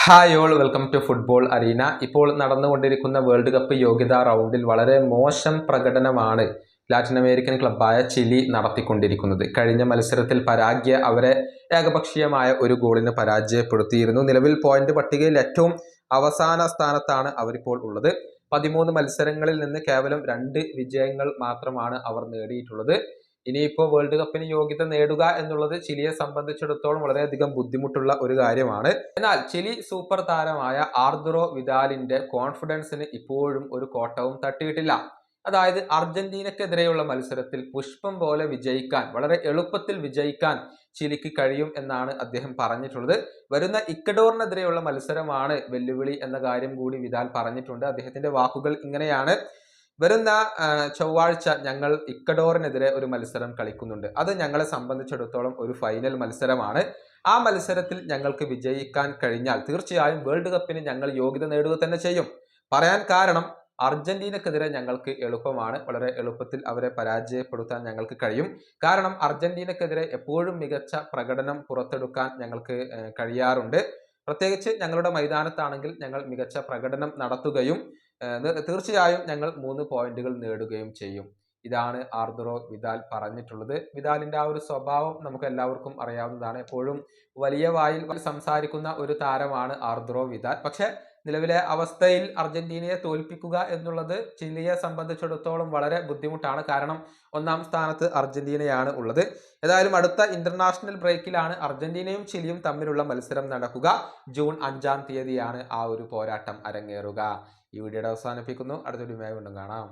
Hi all welcome to football arena. ഇപ്പോൾ നടന്നുകൊണ്ടിരിക്കുന്ന world cup യോഗ്യതാ റൗണ്ടിൽ വളരെ മോശം പ്രകടനമാണ് ലാറ്റിൻ അമേരിക്കൻ ക്ലബ്ബായ ചിലി നടത്തിക്കൊണ്ടിരിക്കുന്നത്. കഴിഞ്ഞ മത്സരത്തിൽ പരാഗ്വെ അവരെ ഏകപക്ഷീയമായ ഒരു ഗോളിന് പരാജയപ്പെടുത്തിയിരുന്നു. നിലവിൽ പോയിന്റ് പട്ടികയിൽ ഏറ്റവും അവസാന സ്ഥാനത്താണ് അവരിപ്പോൾ ഉള്ളത്. 13 മത്സരങ്ങളിൽ നിന്ന് കേവലം 2 വിജയങ്ങൾ മാത്രമാണ് അവർ നേടിയിട്ടുള്ളത്. ഇനിയിപ്പോൾ വേൾഡ് കപ്പിന് യോഗ്യത നേടുക എന്നുള്ളത് ചിലിയെ സംബന്ധിച്ചിടത്തോളം വളരെയധികം ബുദ്ധിമുട്ടുള്ള ഒരു കാര്യമാണ്. എന്നാൽ ചിലി സൂപ്പർ താരമായ ആർതുറോ വിദാലിന്റെ കോൺഫിഡൻസിന് ഇപ്പോഴും ഒരു കോട്ടവും തട്ടിയിട്ടില്ല. അതായത് അർജന്റീനക്കെതിരെയുള്ള മത്സരത്തിൽ പുഷ്പം പോലെ വിജയിക്കാൻ, വളരെ എളുപ്പത്തിൽ വിജയിക്കാൻ ചിലിക്ക് കഴിയും എന്നാണ് അദ്ദേഹം പറഞ്ഞിട്ടുള്ളത്. വരുന്ന ഇക്വഡോറിനെതിരെയുള്ള മത്സരമാണ് വെല്ലുവിളി എന്ന കാര്യം കൂടി വിദാൽ പറഞ്ഞിട്ടുണ്ട്. അദ്ദേഹത്തിന്റെ വാക്കുകൾ ഇങ്ങനെയാണ്: വരുന്ന ചൊവ്വാഴ്ച ഞങ്ങൾ ഇക്വഡോറിനെതിരെ ഒരു മത്സരം കളിക്കുന്നുണ്ട്. അത് ഞങ്ങളെ സംബന്ധിച്ചിടത്തോളം ഒരു ഫൈനൽ മത്സരമാണ്. ആ മത്സരത്തിൽ ഞങ്ങൾക്ക് വിജയിക്കാൻ കഴിഞ്ഞാൽ തീർച്ചയായും വേൾഡ് കപ്പിന് ഞങ്ങൾ യോഗ്യത നേടുക തന്നെ ചെയ്യും. പറയാൻ കാരണം അർജന്റീനക്കെതിരെ ഞങ്ങൾക്ക് എളുപ്പമാണ്. വളരെ എളുപ്പത്തിൽ അവരെ പരാജയപ്പെടുത്താൻ ഞങ്ങൾക്ക് കഴിയും. കാരണം അർജന്റീനക്കെതിരെ എപ്പോഴും മികച്ച പ്രകടനം പുറത്തെടുക്കാൻ ഞങ്ങൾക്ക് കഴിയാറുണ്ട്. പ്രത്യേകിച്ച് ഞങ്ങളുടെ മൈതാനത്താണെങ്കിൽ ഞങ്ങൾ മികച്ച പ്രകടനം നടത്തുകയും തീർച്ചയായും ഞങ്ങൾ 3 പോയിന്റുകൾ നേടുകയും ചെയ്യും. ഇതാണ് ആർതുറോ വിദാൽ പറഞ്ഞിട്ടുള്ളത്. വിദാലിന്റെ ആ ഒരു സ്വഭാവം നമുക്ക് എല്ലാവർക്കും അറിയാവുന്നതാണ്. എപ്പോഴും വലിയ വായിൽ സംസാരിക്കുന്ന ഒരു താരമാണ് ആർതുറോ വിദാൽ. പക്ഷെ നിലവിലെ അവസ്ഥയിൽ അർജന്റീനയെ തോൽപ്പിക്കുക എന്നുള്ളത് ചിലിയെ സംബന്ധിച്ചിടത്തോളം വളരെ ബുദ്ധിമുട്ടാണ്. കാരണം 1ാം സ്ഥാനത്ത് അർജന്റീനയാണ് ഉള്ളത്. ഏതായാലും അടുത്ത ഇന്റർനാഷണൽ ബ്രേക്കിലാണ് അർജന്റീനയും ചിലിയും തമ്മിലുള്ള മത്സരം നടക്കുക. ജൂൺ 5-ാം തീയതിയാണ് ആ ഒരു പോരാട്ടം അരങ്ങേറുക. ഈ വീഡിയോയുടെ അവസാനിപ്പിക്കുന്നു. അടുത്ത വീഡിയോയുമായി വീണ്ടും കാണാം.